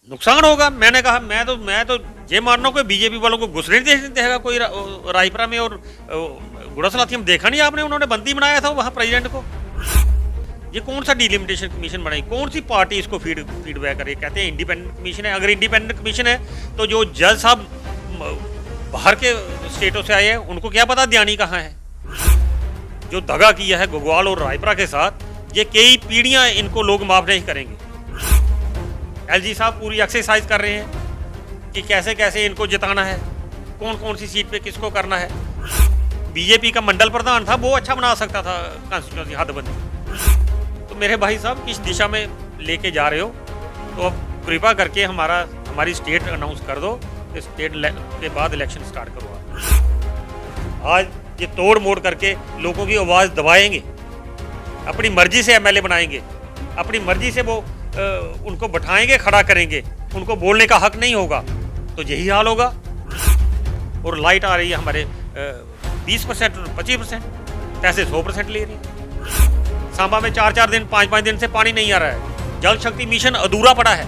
नुकसान होगा। मैंने कहा मैं तो ये मान रहा हूँ कि बीजेपी वालों को घुसने नहीं देगा कोई रायपुरा में। और गुड़ा सलाथिया में देखा नहीं आपने, उन्होंने बंदी बनाया था वहाँ प्रेसिडेंट को। ये कौन सा डिलिमिटेशन कमीशन बनाई, कौन सी पार्टी इसको फीडबैक करे? कहते हैं इंडिपेंडेंट कमीशन है। अगर इंडिपेंडेंट कमीशन है तो जो जज साहब बाहर के स्टेटों से आए हैं उनको क्या पता ध्यानी कहाँ है? जो दगा किया है घुग्वाल और रायपुरा के साथ, ये कई पीढ़ियां इनको लोग माफ नहीं करेंगे। एलजी साहब पूरी एक्सरसाइज कर रहे हैं कि कैसे कैसे इनको जिताना है, कौन कौन सी सीट पे किसको करना है। बीजेपी का मंडल प्रधान था, वो अच्छा बना सकता था कॉन्स्टिट्यूंसी हदबंदी। तो मेरे भाई साहब किस दिशा में लेके जा रहे हो? तो अब कृपा करके हमारी स्टेट अनाउंस कर दो, स्टेट के बाद इलेक्शन स्टार्ट करो। आज ये तोड़ मोड़ करके लोगों की आवाज़ दबाएंगे, अपनी मर्जी से एमएलए बनाएंगे, अपनी मर्जी से वो उनको बैठाएंगे, खड़ा करेंगे, उनको बोलने का हक नहीं होगा। तो यही हाल होगा। और लाइट आ रही है हमारे 20% और 25%, पैसे 100% ले रही है। सांबा में 4-4 दिन 5-5 दिन से पानी नहीं आ रहा है। जल शक्ति मिशन अधूरा पड़ा है।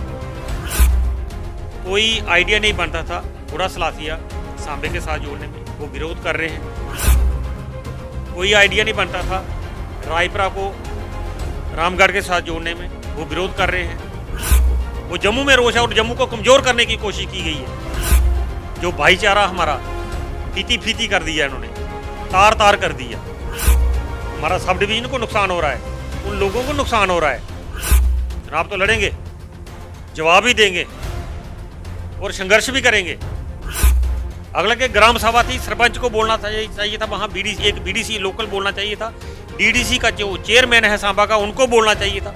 कोई आइडिया नहीं बनता था गुड़ा सलाथिया सांबे के साथ जोड़ने में, वो विरोध कर रहे हैं। कोई आइडिया नहीं बनता था रायपुरा को रामगढ़ के साथ जोड़ने में, वो विरोध कर रहे हैं। वो जम्मू में रोष है और जम्मू को कमज़ोर करने की कोशिश की गई है। जो भाईचारा हमारा फीती फीती कर दिया इन्होंने, तार तार कर दिया। हमारा सब डिवीजन को नुकसान हो रहा है, उन लोगों को नुकसान हो रहा है। जनाब तो लड़ेंगे, जवाब भी देंगे और संघर्ष भी करेंगे। अगला के ग्राम सभा थी, सरपंच को बोलना चाहिए था, वहाँ एक बीडीसी लोकल बोलना चाहिए था। डीडीसी का जो चेयरमैन है सांबा का, उनको बोलना चाहिए था।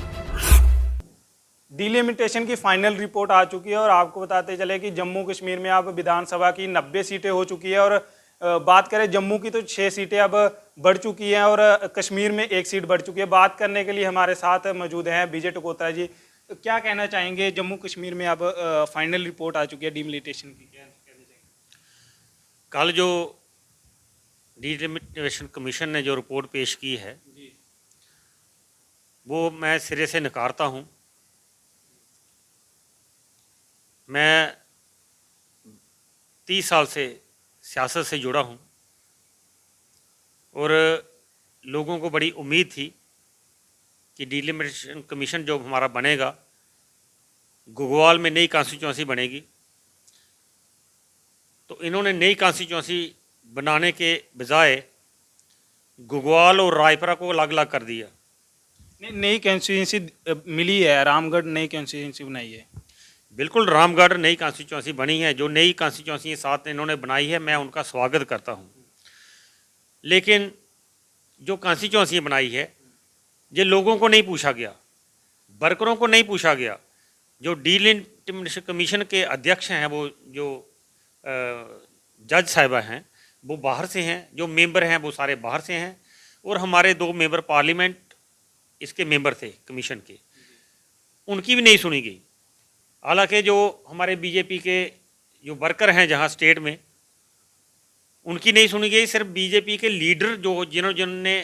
डिलिमिटेशन की फाइनल रिपोर्ट आ चुकी है और आपको बताते चले कि जम्मू कश्मीर में अब विधानसभा की 90 सीटें हो चुकी है। और बात करें जम्मू की तो 6 सीटें अब बढ़ चुकी हैं और कश्मीर में 1 सीट बढ़ चुकी है। बात करने के लिए हमारे साथ मौजूद हैं विजय टकोत्रा जी। क्या कहना चाहेंगे, जम्मू कश्मीर में अब फाइनल रिपोर्ट आ चुकी है डिलिमिटेशन की, क्या कहना चाहेंगे? कल जो डिलिमिटेशन कमीशन ने जो रिपोर्ट पेश की है वो मैं सिरे से नकारता हूँ। मैं 30 साल से सियासत से जुड़ा हूँ और लोगों को बड़ी उम्मीद थी कि डिलिमिटेशन कमीशन जो हमारा बनेगा, घुग्वाल में नई कॉन्स्टिट्यूंसी बनेगी। तो इन्होंने नई कॉन्स्टिट्यूंसी बनाने के बजाय घुग्वाल और रायपुरा को अलग अलग कर दिया। नई कॉन्स्टिट्यूंसी मिली है, रामगढ़ नई कॉन्स्टिट्यूंसी बनाई है। बिल्कुल, रामगढ़ नई कॉन्स्टिट्यूंसी बनी है। जो नई कॉन्स्टिट्यूंसी साथ इन्होंने बनाई है, मैं उनका स्वागत करता हूं। लेकिन जो कॉन्स्टिट्यूंसी बनाई है, ये लोगों को नहीं पूछा गया, वर्करों को नहीं पूछा गया। जो डिलिमिटेशन कमीशन के अध्यक्ष हैं, वो जो जज साहिबा हैं, वो बाहर से हैं। जो मेंबर हैं वो सारे बाहर से हैं। और हमारे 2 मेंबर पार्लियामेंट इसके मेंबर थे कमीशन के, उनकी भी नहीं सुनी गई। हालांकि जो हमारे बीजेपी के जो वर्कर हैं जहां स्टेट में, उनकी नहीं सुनी गई। सिर्फ बीजेपी के लीडर जो जिन्होंने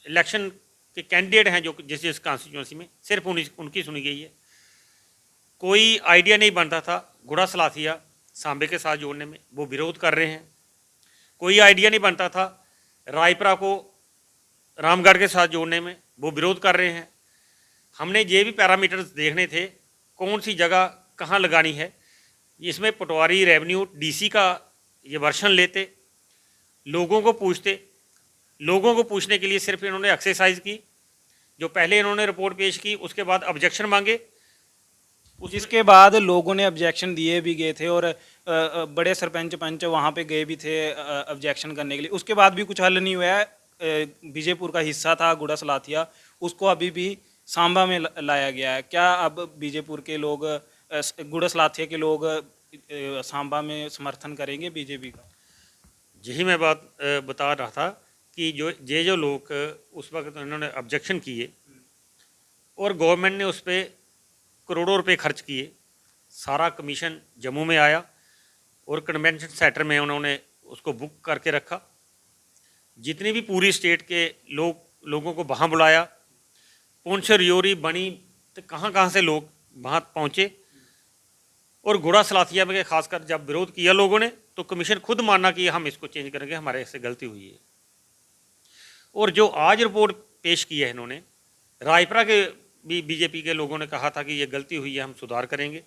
इलेक्शन के कैंडिडेट हैं जो जिस कॉन्स्टिट्यूंसी में, सिर्फ उनकी सुनी गई है। कोई आइडिया नहीं बनता था गुड़ा सलाथिया सांबे के साथ जोड़ने में, वो विरोध कर रहे हैं। कोई आइडिया नहीं बनता था रायपुरा को रामगढ़ के साथ जोड़ने में, वो विरोध कर रहे हैं। हमने ये भी पैरामीटर्स देखने थे, कौन सी जगह कहाँ लगानी है। इसमें पटवारी, रेवेन्यू, डीसी का ये वर्शन लेते, लोगों को पूछते। लोगों को पूछने के लिए सिर्फ इन्होंने एक्सरसाइज की। जो पहले इन्होंने रिपोर्ट पेश की, उसके बाद ऑब्जेक्शन मांगे, जिसके बाद लोगों ने ऑब्जेक्शन दिए भी गए थे और बड़े सरपंच पंच वहाँ पे गए भी थे ऑब्जेक्शन करने के लिए। उसके बाद भी कुछ हल नहीं हुआ है। बीजेपुर का हिस्सा था गुड़ा सलाथिया, उसको अभी भी सांबा में लाया गया है। क्या अब बीजेपुर के लोग, गुड़ा सलाथिया के लोग सांबा में समर्थन करेंगे बीजेपी का? यही मैं बात बता रहा था कि जो लोग उस वक्त उन्होंने ऑब्जेक्शन किए और गवर्नमेंट ने उस पर करोड़ों रुपए खर्च किए। सारा कमीशन जम्मू में आया और कन्वेंशन सेंटर में उन्होंने उसको बुक करके रखा। जितनी भी पूरी स्टेट के लोगों को वहाँ बुलाया। पुंछ, रियोरी, बनी, तो कहाँ से लोग वहाँ पहुँचे। और गुड़ा सलाथिया में खासकर जब विरोध किया लोगों ने तो कमीशन खुद माना कि हम इसको चेंज करेंगे, हमारे से गलती हुई है। और जो आज रिपोर्ट पेश की है इन्होंने, रायपुरा के भी बीजेपी के लोगों ने कहा था कि ये गलती हुई है, हम सुधार करेंगे।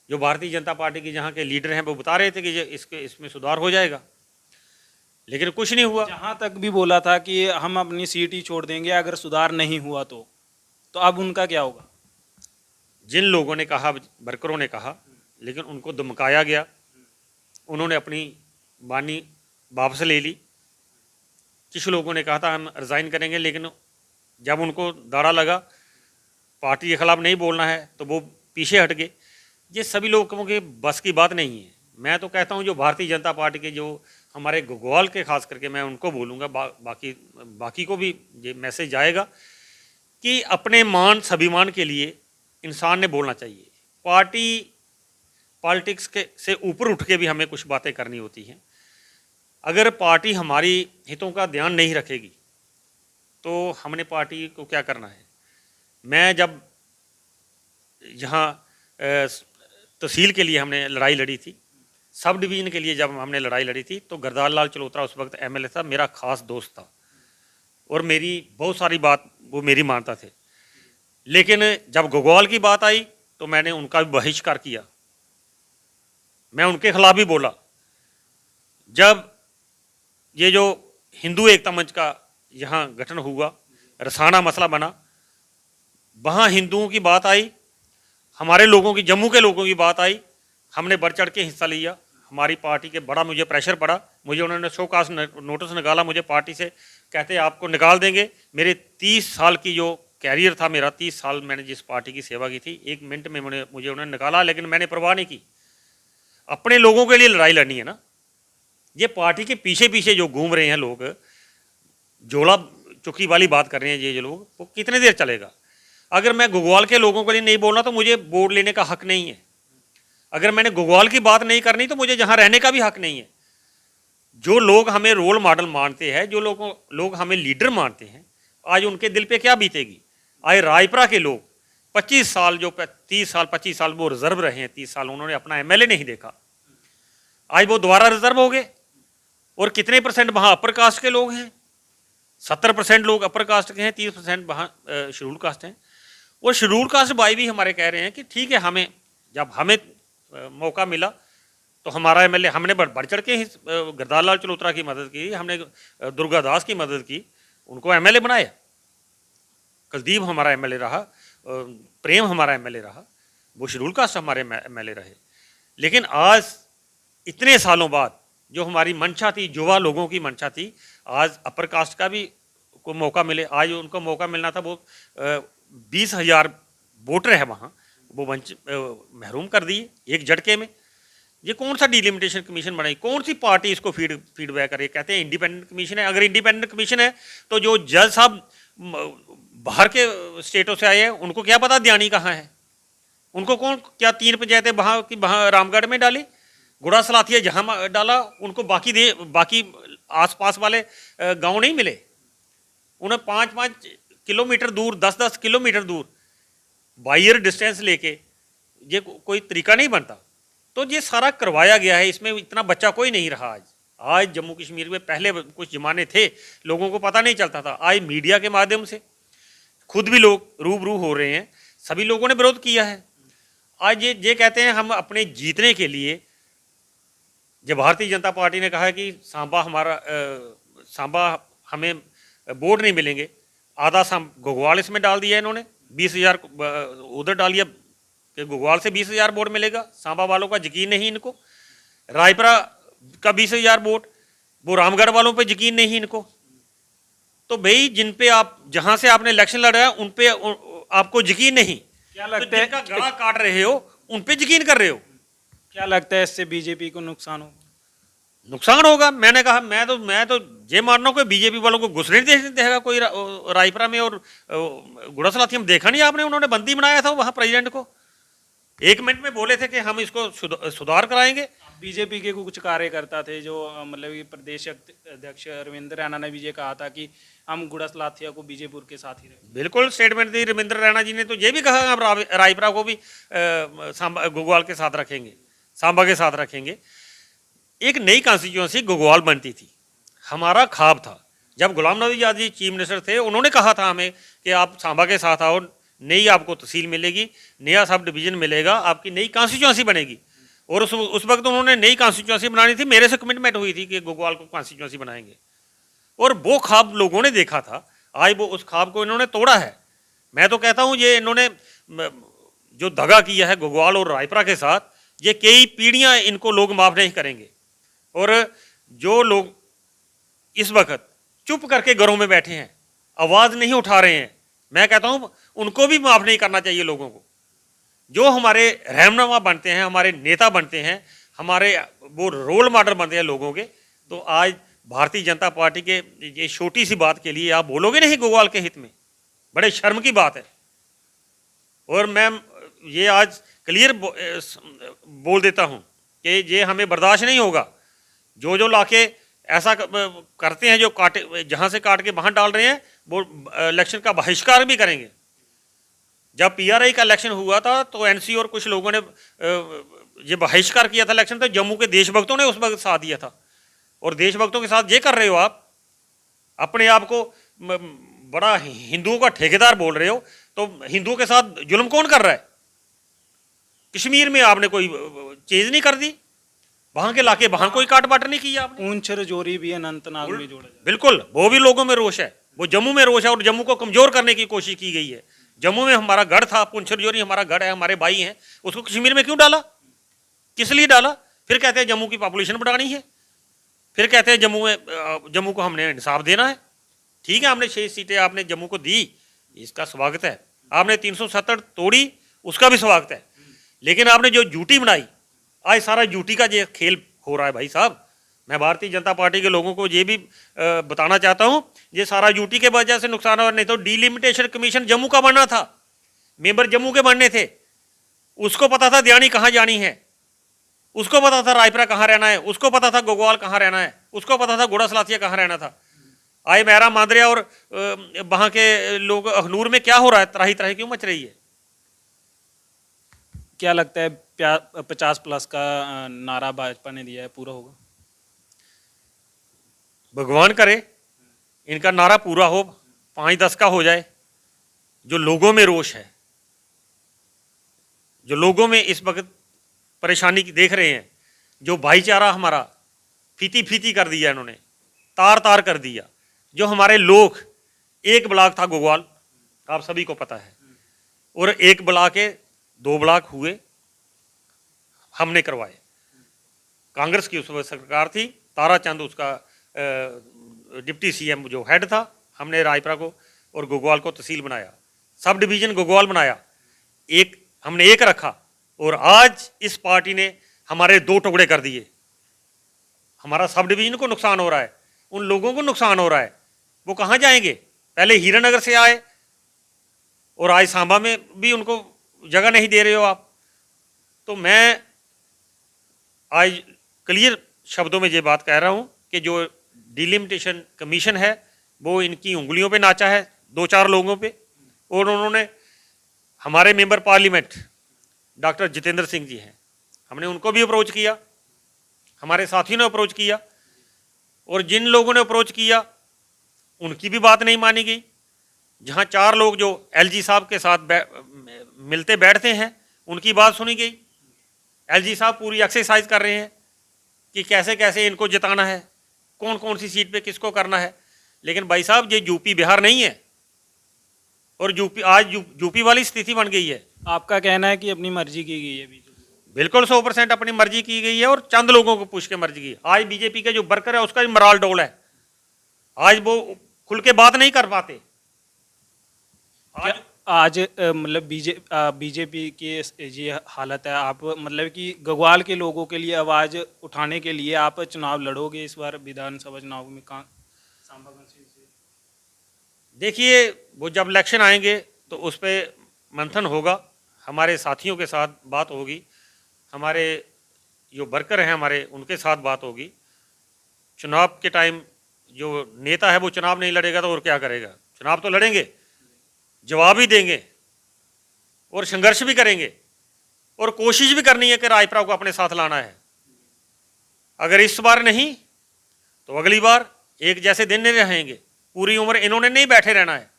जो भारतीय जनता पार्टी के जहाँ के लीडर हैं वो बता रहे थे कि ये इसमें सुधार हो जाएगा, लेकिन कुछ नहीं हुआ। जहाँ तक भी बोला था कि हम अपनी सीट ही छोड़ देंगे अगर सुधार नहीं हुआ तो अब उनका क्या होगा? जिन लोगों ने कहा, वर्करों ने कहा, लेकिन उनको धमकाया गया, उन्होंने अपनी बानी वापस ले ली। कुछ लोगों ने कहा था हम रिज़ाइन करेंगे, लेकिन जब उनको दाड़ा लगा पार्टी के खिलाफ नहीं बोलना है तो वो पीछे हट गए। ये सभी लोगों के बस की बात नहीं है। मैं तो कहता हूँ जो भारतीय जनता पार्टी के जो हमारे घुग्गवाल के खास करके मैं उनको बोलूँगा, बाकी को भी ये मैसेज आएगा कि अपने मान स्वाभिमान के लिए इंसान ने बोलना चाहिए। पॉलिटिक्स के से ऊपर उठ के भी हमें कुछ बातें करनी होती हैं। अगर पार्टी हमारी हितों का ध्यान नहीं रखेगी तो हमने पार्टी को क्या करना है। मैं जब यहाँ तहसील के लिए हमने लड़ाई लड़ी थी, सब डिवीज़न के लिए जब हमने लड़ाई लड़ी थी, तो गरदार लाल चलोत्रा उस वक्त एमएलए था, मेरा खास दोस्त था और मेरी बहुत सारी बात वो मेरी मानता थे। लेकिन जब घुग्गवाल की बात आई तो मैंने उनका भी बहिष्कार किया, मैं उनके खिलाफ भी बोला। जब ये जो हिंदू एकता मंच का यहाँ गठन हुआ, रसाना मसला बना, वहाँ हिंदुओं की बात आई, हमारे लोगों की, जम्मू के लोगों की बात आई, हमने बढ़ चढ़ के हिस्सा लिया। हमारी पार्टी के बड़ा मुझे प्रेशर पड़ा, मुझे उन्होंने शो कास्ट नोटिस निकाला, मुझे पार्टी से कहते आपको निकाल देंगे। मेरे 30 साल की जो कैरियर था मेरा, 30 साल मैंने जिस पार्टी की सेवा की थी, 1 मिनट में मुझे उन्होंने निकाला, लेकिन मैंने परवाह नहीं की। अपने लोगों के लिए लड़ाई लड़नी है ना। ये पार्टी के पीछे पीछे जो घूम रहे हैं लोग, जोला चुकी वाली बात कर रहे हैं ये लोग, वो कितने देर चलेगा। अगर मैं घुग्गवाल के लोगों के लिए नहीं बोलना तो मुझे वोट लेने का हक नहीं है। अगर मैंने घुग्गवाल की बात नहीं करनी तो मुझे जहाँ रहने का भी हक नहीं है। जो लोग हमें रोल मॉडल मानते हैं, जो लोग हमें लीडर मानते हैं, आज उनके दिल पे क्या बीतेगी। आज रायपुरा के लोग 25 साल, जो 30 साल 25 साल वो रिजर्व रहे हैं, 30 साल उन्होंने अपना एमएलए नहीं देखा, आज वो दोबारा रिजर्व हो गए। और कितने परसेंट वहाँ अपर कास्ट के लोग हैं, 70% लोग अपर कास्ट के हैं, 30% वहाँ शेड्यूल कास्ट हैं। और शेड्यूल कास्ट भाई भी हमारे कह रहे हैं कि ठीक है, हमें जब हमें मौका मिला तो हमारा एमएलए, हमने बढ़ चढ़ के गरदार लाल चलोत्रा की मदद की, हमने दुर्गा दास की मदद की, उनको एमएलए बनाया। कुलदीप हमारा एमएलए रहा, प्रेम हमारा एमएलए रहा, वो शेड्यूल कास्ट हमारे एमएलए रहे। लेकिन आज इतने सालों बाद जो हमारी मंशा थी, युवा लोगों की मंशा थी, आज अपर कास्ट का भी को मौका मिले। आज उनको मौका मिलना था, वो 20,000 वोटर है वहाँ, वो महरूम कर दिए एक झटके में। ये कौन सा डिलिमिटेशन कमीशन बनाई, कौन सी पार्टी इसको फीडबैक करे। कहते हैं इंडिपेंडेंट कमीशन है। अगर इंडिपेंडेंट कमीशन है तो जो जज साहब बाहर के स्टेटों से आए हैं उनको क्या पता दयानी कहाँ है, उनको कौन क्या 3 पंचायतें वहाँ रामगढ़ में डाली, गुड़ा सलाथिया जहाँ डाला, उनको बाकी आसपास वाले गांव नहीं मिले। उन्हें 5-5 किलोमीटर दूर, 10-10 किलोमीटर दूर बायर डिस्टेंस लेके, ये कोई तरीका नहीं बनता। तो ये सारा करवाया गया है, इसमें इतना बच्चा कोई नहीं रहा। आज जम्मू कश्मीर में पहले कुछ जमाने थे लोगों को पता नहीं चलता था, आज मीडिया के माध्यम से खुद भी लोग रूबरू हो रहे हैं, सभी लोगों ने विरोध किया है। आज ये कहते हैं हम अपने जीतने के लिए, जब भारतीय जनता पार्टी ने कहा है कि सांबा हमें वोट नहीं मिलेंगे, आधा घुग्गवाल इसमें डाल दिया इन्होंने, 20,000 उधर डालिए कि घुग्गवाल से 20,000 वोट मिलेगा। सांबा वालों का यकीन नहीं इनको, रायपुरा का 20,000 वोट, वो रामगढ़ वालों पे यकीन नहीं इनको। तो भाई जिन पे आप, जहां से आपने इलेक्शन लड़ा उन पे आपको यकीन नहीं, क्या लगता है जिनका गला काट रहे हो उन पे यकीन कर रहे हो। क्या लगता है इससे बीजेपी को नुकसान होगा? नुकसान होगा। मैंने कहा मैं तो ये मान रहा हूँ कि बीजेपी वालों को घुसने नहीं देगा कोई रायपुरा में। और गुड़ा सलाथिया में देखा नहीं आपने, उन्होंने बंदी बनाया था वहाँ प्रेसिडेंट को, 1 मिनट में बोले थे कि हम इसको सुधार कराएंगे। बीजेपी के कुछ कार्यकर्ता थे जो मतलब कि प्रदेश अध्यक्ष रविंद्र रैना ने भी ये कहा था कि हम गुड़स लाथिया को बीजेपुर के साथ ही रखें। बिल्कुल स्टेटमेंट दी रविंद्र रैना जी ने, तो ये भी कहा हम रायपुरा को भी सांबा घुग्वाल के साथ रखेंगे, सांबा के साथ रखेंगे। एक नई कॉन्स्टिट्यूंसी घुग्वाल बनती थी, हमारा ख्वाब था। जब गुलाम नबी आज़ाद जी चीफ मिनिस्टर थे, उन्होंने कहा था हमें कि आप सांबा के साथ आओ, नई आपको तहसील मिलेगी, नया सब डिवीज़न मिलेगा, आपकी नई कॉन्स्टिट्यूंसी बनेगी। और उस वक्त उन्होंने नई कॉन्स्टिट्यूंसी बनानी थी, मेरे से कमिटमेंट हुई थी कि घुग्वाल को कॉन्स्टिट्यूंसी बनाएंगे, और वो ख्वाब लोगों ने देखा था। आज वो उस ख्वाब को इन्होंने तोड़ा है। मैं तो कहता हूँ ये इन्होंने जो दगा किया है घुग्वाल और रायपुरा के साथ, ये कई पीढ़ियाँ इनको लोग माफ़ नहीं करेंगे। और जो लोग इस वक्त चुप करके घरों में बैठे हैं, आवाज़ नहीं उठा रहे हैं, मैं कहता हूँ उनको भी माफ़ नहीं करना चाहिए लोगों को। जो हमारे रहनुमा बनते हैं, हमारे नेता बनते हैं, हमारे वो रोल मॉडल बनते हैं लोगों के, तो आज भारतीय जनता पार्टी के ये छोटी सी बात के लिए आप बोलोगे नहीं घुग्वाल के हित में, बड़े शर्म की बात है। और मैं ये आज क्लियर बोल देता हूँ कि ये हमें बर्दाश्त नहीं होगा। जो लाके ऐसा करते हैं, जो काटे जहाँ से काट के वहाँ डाल रहे हैं, वो इलेक्शन का बहिष्कार भी करेंगे। जब पीआरआई का इलेक्शन हुआ था तो एनसी और कुछ लोगों ने ये बहिष्कार किया था इलेक्शन, तो जम्मू के देशभक्तों ने उस वक्त साथ दिया था। और देशभक्तों के साथ ये कर रहे हो आप, अपने आप को बड़ा हिंदुओं का ठेकेदार बोल रहे हो, तो हिंदुओं के साथ जुल्म कौन कर रहा है? कश्मीर में आपने कोई चीज नहीं कर दी, वहां के लाके वहां कोई काट बाट नहीं किया आपने। पूंछ राजौरी भी अनंतनाग में जोड़ा जाए। बिल्कुल, वो भी लोगों में रोष है, वो जम्मू में रोष है, और जम्मू को कमजोर करने की कोशिश की गई है। जम्मू में हमारा गढ़ था, पुंछ राजौरी हमारा गढ़ है, हमारे भाई हैं, उसको कश्मीर में क्यों डाला? किस लिए डाला? फिर कहते हैं जम्मू की पॉपुलेशन बढ़ानी है, फिर कहते हैं जम्मू को हमने इंसाफ देना है। ठीक है, हमने 6 सीटें आपने जम्मू को दी, इसका स्वागत है। आपने 370 तोड़ी, उसका भी स्वागत है। लेकिन आपने जो ड्यूटी बनाई, आज सारा ड्यूटी का ये खेल हो रहा है भाई साहब। मैं भारतीय जनता पार्टी के लोगों को ये भी बताना चाहता हूँ, ये सारा ड्यूटी के वजह से नुकसान हुआ। नहीं तो डिलिमिटेशन कमीशन जम्मू का बनना था, मेंबर जम्मू के बनने थे, उसको पता था दियानी कहाँ जानी है, उसको पता था रायपुरा कहाँ रहना है, उसको पता था घुग्वाल कहाँ रहना है, उसको पता था गुड़स लाथिया कहाँ रहना था। आज मेहरा मांदरिया और वहाँ के लोग अखनूर में क्या हो रहा है, त्राही त्राही क्यों मच रही है? क्या लगता है 50+ का नारा भाजपा ने दिया है, पूरा होगा? भगवान करे इनका नारा पूरा हो, 5-10 का हो जाए। जो लोगों में रोष है, जो लोगों में इस वक्त परेशानी देख रहे हैं, जो भाईचारा हमारा फीती फीती कर दिया इन्होंने, तार तार कर दिया। जो हमारे लोग, एक ब्लॉक था घुग्वाल, आप सभी को पता है, और एक ब्लॉक के 2 ब्लॉक हुए, हमने करवाए। कांग्रेस की उस वक्त सरकार थी, ताराचंद उसका डिप्टी सीएम जो हेड था। हमने रायपुरा को और घुग्वाल को तहसील बनाया, सब डिवीजन घुग्वाल बनाया, हमने एक रखा। और आज इस पार्टी ने हमारे 2 टुकड़े कर दिए। हमारा सब डिवीजन को नुकसान हो रहा है, उन लोगों को नुकसान हो रहा है। वो कहाँ जाएंगे? पहले हीरानगर से आए और आज सांबा में भी उनको जगह नहीं दे रहे हो आप। तो मैं आज क्लियर शब्दों में ये बात कह रहा हूँ कि जो डिलिमिटेशन कमीशन है वो इनकी उंगलियों पे नाचा है, 2-4 लोगों पे। और उन्होंने हमारे member parliament doctor Jitendra Singh ji हैं, हमने उनको भी अप्रोच किया, हमारे साथियों ने अप्रोच किया, और जिन लोगों ने अप्रोच किया उनकी भी बात नहीं मानी गई। जहाँ 4 लोग जो एलजी साहब के साथ मिलते बैठते हैं, उनकी बात सुनी गई। एलजी साहब पूरी एक्सरसाइज कर रहे हैं कि कैसे कैसे इनको जिताना है, कौन कौन सी सीट पे किसको करना है। लेकिन भाई साहब, ये यूपी बिहार नहीं है, और आज यूपी वाली स्थिति बन गई है। आपका कहना है कि अपनी मर्जी की गई है बीजेपी? बिल्कुल 100% अपनी मर्जी की गई है, और चंद लोगों को पूछ के मर्जी की। आज बीजेपी के जो वर्कर है उसका भी मराल डोल है, आज वो खुल के बात नहीं कर पाते। आज मतलब बीजेपी की ये हालत है, आप मतलब कि घुग्वाल के लोगों के लिए आवाज़ उठाने के लिए आप चुनाव लड़ोगे इस बार विधानसभा चुनाव में? कहाँ सांबा से? देखिए, वो जब इलेक्शन आएंगे तो उस पर मंथन होगा। हमारे साथियों के साथ बात होगी, हमारे जो वर्कर हैं हमारे उनके साथ बात होगी। चुनाव के टाइम जो नेता है वो चुनाव नहीं लड़ेगा तो और क्या करेगा? चुनाव तो लड़ेंगे, जवाब भी देंगे और संघर्ष भी करेंगे और कोशिश भी करनी है कि रायपुरा को अपने साथ लाना है। अगर इस बार नहीं तो अगली बार एक जैसे दिन नहीं रहेंगे, पूरी उम्र इन्होंने नहीं बैठे रहना है।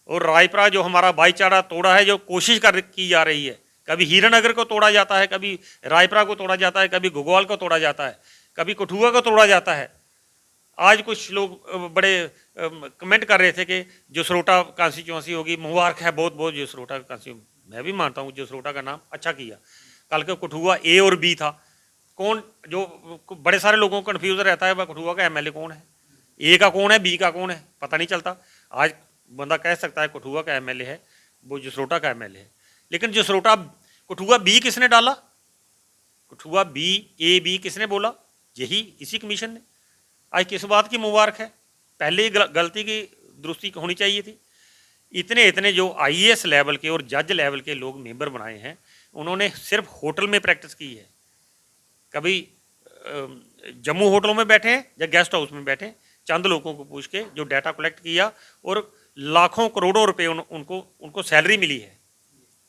और रायपुरा जो हमारा भाईचारा तोड़ा है, जो कोशिश की जा रही है, कभी हीरानगर को तोड़ा जाता है, कभी रायपुरा को तोड़ा जाता है, कभी घुग्वाल को तोड़ा जाता है, कभी कठुआ को तोड़ा जाता है। आज कुछ लोग बड़े कमेंट कर रहे थे कि जसरोटा कॉन्स्टिट्यूंसी होगी, मुबारक है बहुत बहुत जसरोटा कॉन्स्टिट्यूंसी। मैं भी मानता हूँ जसरोटा का नाम अच्छा किया। कल के कठुआ ए और बी था, कौन जो बड़े सारे लोगों को कन्फ्यूज रहता है वह कठुआ का एमएलए कौन है, ए का कौन है, बी का कौन है, पता नहीं चलता। आज बंदा कह सकता है कठुआ का एमएलए है, वो जसरोटा का एमएलए है। लेकिन जसरोटा कठुआ बी किसने डाला? कठुआ बी ए बी किसने बोला? यही इसी कमीशन ने। आज किस बात की मुबारक है? पहले ही गलती की दुरुस्ती होनी चाहिए थी। इतने इतने जो आईएएस लेवल के और जज लेवल के लोग मेंबर बनाए हैं, उन्होंने सिर्फ होटल में प्रैक्टिस की है। कभी जम्मू होटलों में बैठे हैं या गेस्ट हाउस में बैठे, चंद लोगों को पूछ के जो डाटा कलेक्ट किया और लाखों करोड़ों रुपए उनको सैलरी मिली है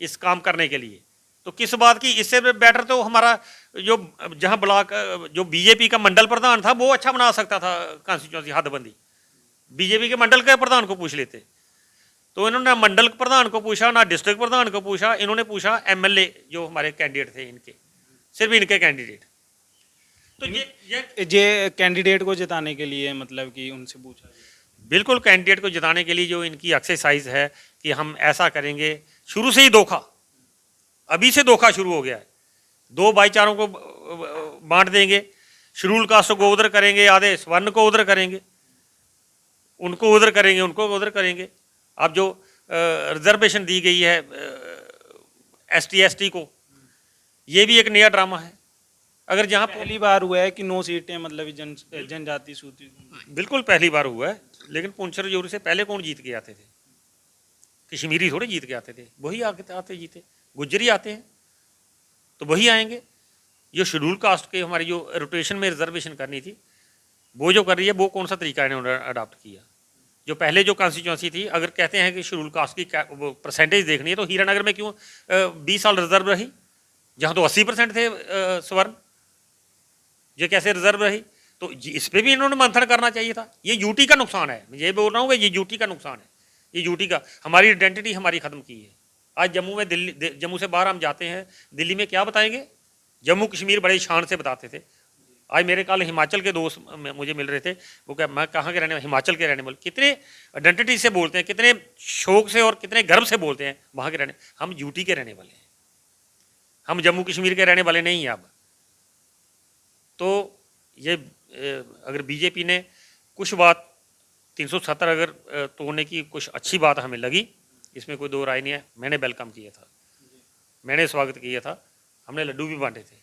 इस काम करने के लिए। तो किस बात की? इससे बेटर तो हमारा जो जहां ब्लॉक जो बीजेपी का मंडल प्रधान था वो अच्छा बना सकता था कॉन्स्टिट्यूंसी हदबंदी। बीजेपी के मंडल के प्रधान को पूछ लेते। तो इन्होंने ना मंडल प्रधान को पूछा, ना डिस्ट्रिक्ट प्रधान को पूछा, इन्होंने पूछा एमएलए जो हमारे कैंडिडेट थे इनके, सिर्फ इनके कैंडिडेट। तो ये कैंडिडेट को जिताने के लिए मतलब कि उनसे पूछा? बिल्कुल, कैंडिडेट को जिताने के लिए जो इनकी एक्सरसाइज है कि हम ऐसा करेंगे। शुरू से ही धोखा, अभी से धोखा शुरू हो गया है। दो भाईचारों को बांट देंगे, शेड्यूल कास्ट को उधर करेंगे, आधे स्वर्ण को उधर करेंगे, उनको उधर करेंगे, उनको उधर करेंगे। अब जो रिजर्वेशन दी गई है एसटी एसटी को, ये भी एक नया ड्रामा है। अगर जहाँ पहली बार हुआ है कि 9 सीटें मतलब जनजाति सूची, बिल्कुल पहली बार हुआ है। लेकिन पुंछर जोरी से पहले कौन जीत के आते थे? कश्मीरी थोड़े जीत के आते थे, वही आते जीते। गुज्जरी आते हैं तो वही आएंगे। जो शेड्यूल कास्ट के हमारी जो रोटेशन में रिजर्वेशन करनी थी वो जो कर रही है, वो कौन सा तरीका इन्होंने अडॉप्ट किया? जो पहले जो कॉन्स्टिट्यूंसी थी, अगर कहते हैं कि शेड्यूल कास्ट की परसेंटेज देखनी है तो हीरानगर में क्यों 20 साल रिजर्व रही, जहाँ तो 80% थे स्वर्ण, ये कैसे रिजर्व रही? तो इस पर भी इन्होंने मंथन करना चाहिए था। ये यूटी का नुकसान है, मैं ये बोल रहा हूँ कि ये यूटी का नुकसान है। ये यूटी का हमारी आइडेंटिटी हमारी ख़त्म की है। आज जम्मू में जम्मू से बाहर हम जाते हैं, दिल्ली में क्या बताएंगे? जम्मू कश्मीर बड़े शान से बताते थे। आज मेरे कल हिमाचल के दोस्त मुझे मिल रहे थे, वो क्या मैं कहाँ के रहने वाले? हिमाचल के रहने वाले। कितने आइडेंटिटी से बोलते हैं, कितने शौक से और कितने गर्व से बोलते हैं वहाँ के रहने। हम यूटी के रहने वाले हैं, हम जम्मू कश्मीर के रहने वाले नहीं हैं अब। तो ये अगर बीजेपी ने कुछ बात 370 अगर तोड़ने की कुछ अच्छी बात हमें लगी, इसमें कोई दो राय नहीं है। मैंने वेलकम किया था, मैंने स्वागत किया था, हमने लड्डू भी बांटे थे।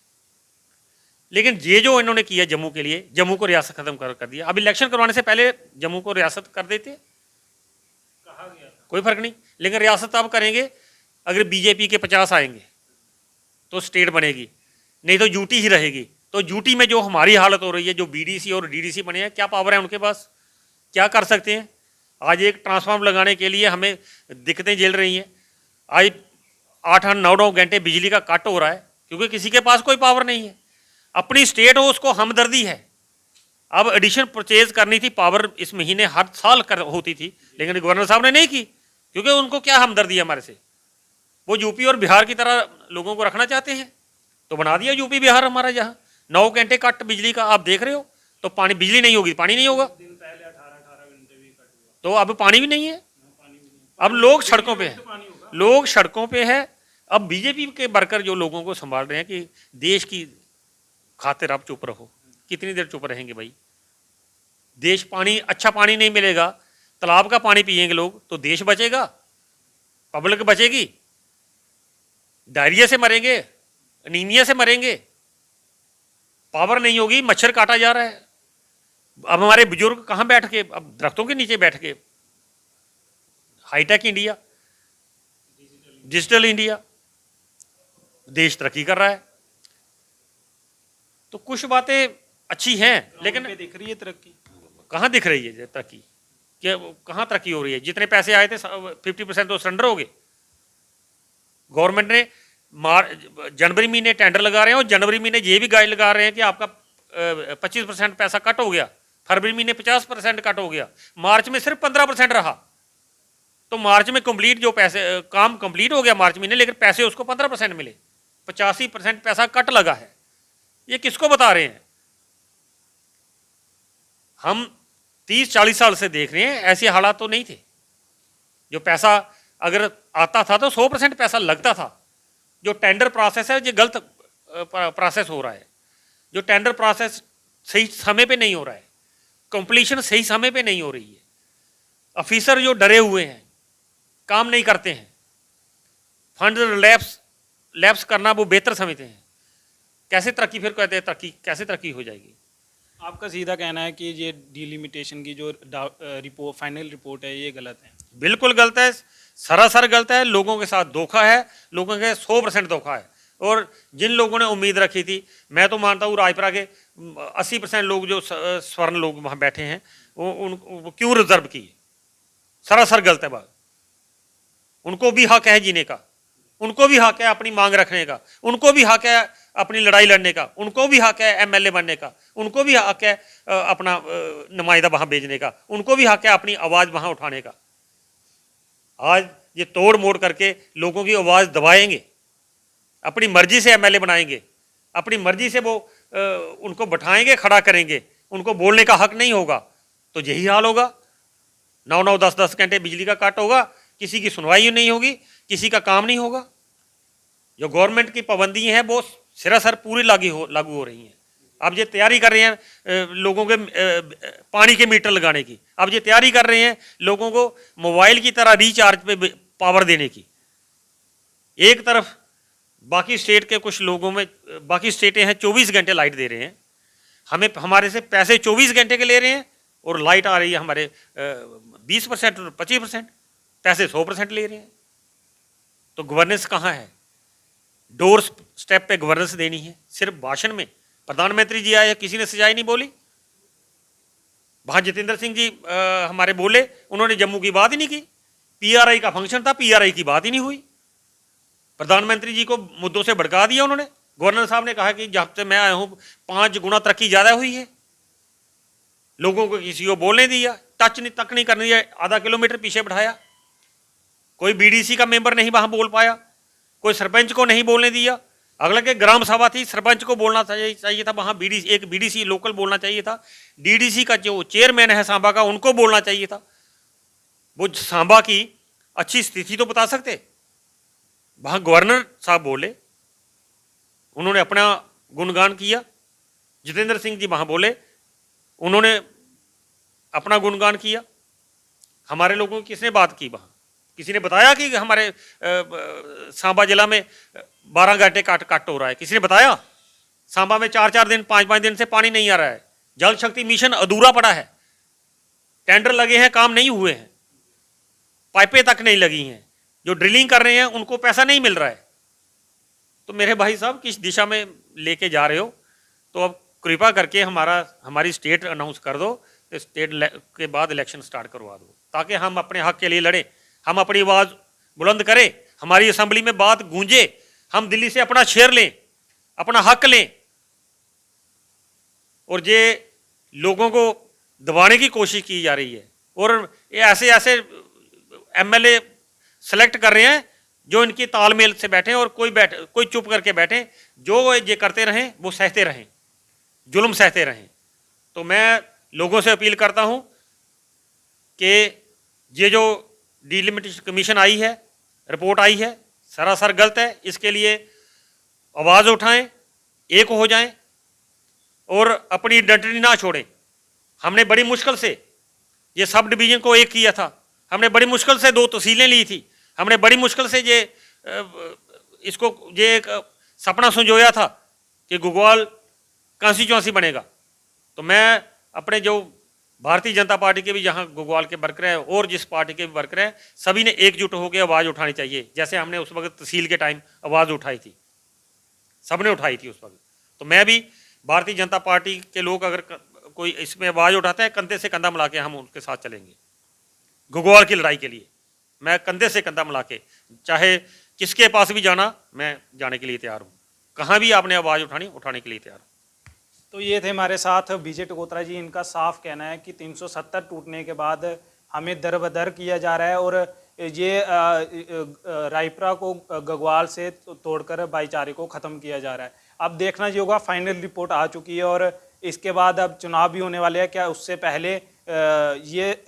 लेकिन ये जो इन्होंने किया जम्मू के लिए, जम्मू को रियासत खत्म कर दिया। अब इलेक्शन करवाने से पहले जम्मू को रियासत कर देते, कहा गया था, कोई फर्क नहीं। लेकिन रियासत अब करेंगे अगर बीजेपी के 50 आएंगे तो स्टेट बनेगी, नहीं तो यूटी ही रहेगी। तो यूटी में जो हमारी हालत हो रही है, जो बीडीसी और डीडीसी बने हैं, क्या पावर है उनके पास? क्या कर सकते हैं? आज एक ट्रांसफार्मर लगाने के लिए हमें दिक्कतें झेल रही हैं। आज 8-9 घंटे बिजली का कट हो रहा है क्योंकि किसी के पास कोई पावर नहीं है। अपनी स्टेट हो उसको हमदर्दी है। अब एडिशन परचेज करनी थी, पावर इस महीने हर साल होती थी, लेकिन गवर्नर साहब ने नहीं की क्योंकि उनको क्या हमदर्दी है हमारे से? वो यूपी और बिहार की तरह लोगों को रखना चाहते हैं, तो बना दिया यूपी बिहार हमारा। जहाँ 9 घंटे कट बिजली का आप देख रहे हो, तो पानी, बिजली नहीं होगी, पानी नहीं होगा। तो अब पानी भी नहीं है। अब लोग सड़कों पे हैं, लोग सड़कों पे है। अब बीजेपी के वर्कर जो लोगों को संभाल रहे हैं कि देश की खातिर आप चुप रहो। कितनी देर चुप रहेंगे भाई? देश पानी, अच्छा पानी नहीं मिलेगा, तालाब का पानी पिएंगे लोग तो देश बचेगा, पब्लिक बचेगी। डायरिया से मरेंगे, अनीमिया से मरेंगे। पावर नहीं होगी, मच्छर काटा जा रहा है। अब हमारे बुजुर्ग कहाँ बैठ के? अब दरख्तों के नीचे बैठ के। हाईटेक इंडिया, डिजिटल इंडिया, देश तरक्की कर रहा है। तो कुछ बातें अच्छी हैं, लेकिन पे दिख रही है तरक्की। कहाँ दिख रही है तरक्की? क्या कहाँ तरक्की हो रही है? जितने पैसे आए थे 50% तो सरेंडर हो गए। गवर्नमेंट ने जनवरी महीने टेंडर लगा रहे हैं, और जनवरी महीने ये भी गाइड लगा रहे हैं कि आपका 25% पैसा कट हो गया, फरवरी महीने 50% कट हो गया, मार्च में सिर्फ 15% रहा। तो मार्च में कंप्लीट जो पैसे काम कंप्लीट हो गया मार्च महीने, लेकिन पैसे उसको 15% मिले, 85% पैसा कट लगा है। ये किसको बता रहे हैं? हम 30-40 साल से देख रहे हैं, ऐसे हालात तो नहीं थे। जो पैसा अगर आता था तो 100% पैसा लगता था। जो टेंडर प्रोसेस है ये गलत प्रोसेस हो रहा है। जो टेंडर प्रोसेस सही समय पे नहीं हो रहा है, कंप्लीशन सही समय पे नहीं हो रही है, ऑफिसर जो डरे हुए हैं, काम नहीं करते हैं, फंड लैप्स करना वो बेहतर समझते हैं। कैसे तरक्की, फिर कहते हैं तरक्की, कैसे तरक्की हो जाएगी? आपका सीधा कहना है कि ये डिलिमिटेशन की जो रिपोर्ट फाइनल रिपोर्ट है ये गलत है? बिल्कुल गलत है, सरासर गलत है। लोगों के साथ धोखा है, लोगों के 100% धोखा है। और जिन लोगों ने उम्मीद रखी थी, मैं तो मानता हूँ राजपुरा के 80% लोग जो स्वर्ण लोग वहाँ बैठे हैं वो क्यों रिजर्व किए? सरासर गलत है बात। उनको भी हक है जीने का, उनको भी हक है अपनी मांग रखने का, उनको भी हक है अपनी लड़ाई लड़ने का, उनको भी हक है एमएलए बनने का, उनको भी हक है अपना नुमाइंदा वहाँ भेजने का, उनको भी हक है अपनी आवाज़ वहाँ उठाने का। आज ये तोड़ मोड़ करके लोगों की आवाज़ दबाएंगे, अपनी मर्जी से एमएलए बनाएंगे, अपनी मर्जी से वो उनको बैठाएंगे, खड़ा करेंगे, उनको बोलने का हक नहीं होगा। तो यही हाल होगा, 9-9, 10-10 घंटे बिजली का कट होगा, किसी की सुनवाई नहीं होगी, किसी का काम नहीं होगा। जो गवर्नमेंट की पाबंदी हैं वो सरासर पूरी लागू हो रही हैं। अब ये तैयारी कर रहे हैं लोगों के पानी के मीटर लगाने की, अब ये तैयारी कर रहे हैं लोगों को मोबाइल की तरह रिचार्ज पे पावर देने की। एक तरफ बाकी स्टेट के कुछ लोगों में, बाकी स्टेटें हैं 24 घंटे लाइट दे रहे हैं, हमें हमारे से पैसे 24 घंटे के ले रहे हैं, और लाइट आ रही है हमारे 20% और 25%, पैसे 100% ले रहे हैं। तो गवर्नेंस कहाँ है? डोर स्टेप पे गवर्नेंस देनी है, सिर्फ भाषण में। प्रधानमंत्री जी आए, किसी ने सच्चाई नहीं बोली। वहाँ जितेंद्र सिंह जी हमारे बोले, उन्होंने जम्मू की बात ही नहीं की। पीआरआई का फंक्शन था, पीआरआई की बात ही नहीं हुई। प्रधानमंत्री जी को मुद्दों से भड़का दिया उन्होंने। गवर्नर साहब ने कहा कि जब से मैं आया हूँ 5 गुना तरक्की ज़्यादा हुई है। लोगों को किसी को बोलने दिया, टच नहीं तक नहीं करने दिया, आधा किलोमीटर पीछे बैठाया। कोई बीडीसी का मेंबर नहीं वहाँ बोल पाया, कोई सरपंच को नहीं बोलने दिया। अगला के ग्राम सभा थी, सरपंच को बोलना चाहिए था, वहाँ एक बीडीसी लोकल बोलना चाहिए था। डीडीसी का जो चेयरमैन है सांबा का, उनको बोलना चाहिए था। वो सांबा की अच्छी स्थिति तो बता सकते। वहाँ गवर्नर साहब बोले, उन्होंने अपना गुणगान किया। जितेंद्र सिंह जी वहाँ बोले, उन्होंने अपना गुणगान किया। हमारे लोगों की किसने बात की? वहाँ किसी ने बताया कि हमारे सांबा जिला में 12 घंटे कट हो रहा है? किसी ने बताया? सांबा में 4-4 दिन 5-5 दिन से पानी नहीं आ रहा है। जल शक्ति मिशन अधूरा पड़ा है, टेंडर लगे हैं, काम नहीं हुए हैं, पाइपें तक नहीं लगी हैं। जो ड्रिलिंग कर रहे हैं उनको पैसा नहीं मिल रहा है। तो मेरे भाई साहब, किस दिशा में लेके जा रहे हो? तो अब कृपा करके हमारी स्टेट अनाउंस कर दो, तो स्टेट के बाद इलेक्शन स्टार्ट करवा दो, ताकि हम अपने हक के लिए लड़ें, हम अपनी आवाज़ बुलंद करें, हमारी असेंबली में बात गूंजे, हम दिल्ली से अपना शेयर लें, अपना हक लें। और ये लोगों को दबाने की कोशिश की जा रही है, और ये ऐसे एमएलए सेलेक्ट कर रहे हैं जो इनकी तालमेल से बैठे, और कोई चुप करके बैठे, जो ये करते रहें वो सहते रहें, जुल्म सहते रहें। तो मैं लोगों से अपील करता हूं कि ये जो डिलिमिटेशन कमीशन आई है, रिपोर्ट आई है, सरासर गलत है। इसके लिए आवाज़ उठाएं, एक हो जाएं, और अपनी डंडनी ना छोड़ें। हमने बड़ी मुश्किल से ये सब डिवीज़न को एक किया था, हमने बड़ी मुश्किल से 2 तहसीलें ली थी, हमने बड़ी मुश्किल से ये एक सपना संजोया था कि घुग्गाल कॉन्स्टिट्यूंसी बनेगा। तो मैं अपने जो भारतीय जनता पार्टी के भी जहाँ घुग्गाल के वर्कर हैं और जिस पार्टी के भी वर्कर हैं, सभी ने एकजुट होकर आवाज़ उठानी चाहिए, जैसे हमने उस वक्त तहसील के टाइम आवाज़ उठाई थी। सबने उठाई थी उस वक्त। तो मैं भी भारतीय जनता पार्टी के लोग अगर कोई इसमें आवाज़ उठाता है, कंधे से कंधा मिला के हम उनके साथ चलेंगे। घग्वाल की लड़ाई के लिए मैं कंधे से कंधा मिला के, चाहे किसके पास भी जाना, मैं जाने के लिए तैयार हूँ। कहाँ भी आपने आवाज़ उठाने के लिए तैयार हूँ। तो ये थे हमारे साथ विजय टकोत्रा जी। इनका साफ कहना है कि 370 टूटने के बाद हमें दर बदर किया जा रहा है और ये रायपुरा को गगवाल से तोड़कर भाईचारे को ख़त्म किया जा रहा है। अब देखना ये होगा, फाइनल रिपोर्ट आ चुकी है और इसके बाद अब चुनाव भी होने वाले हैं। क्या उससे पहले ये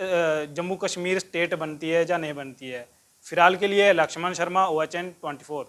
जम्मू कश्मीर स्टेट बनती है या नहीं बनती है? फिलहाल के लिए लक्ष्मण शर्मा, OHN 24।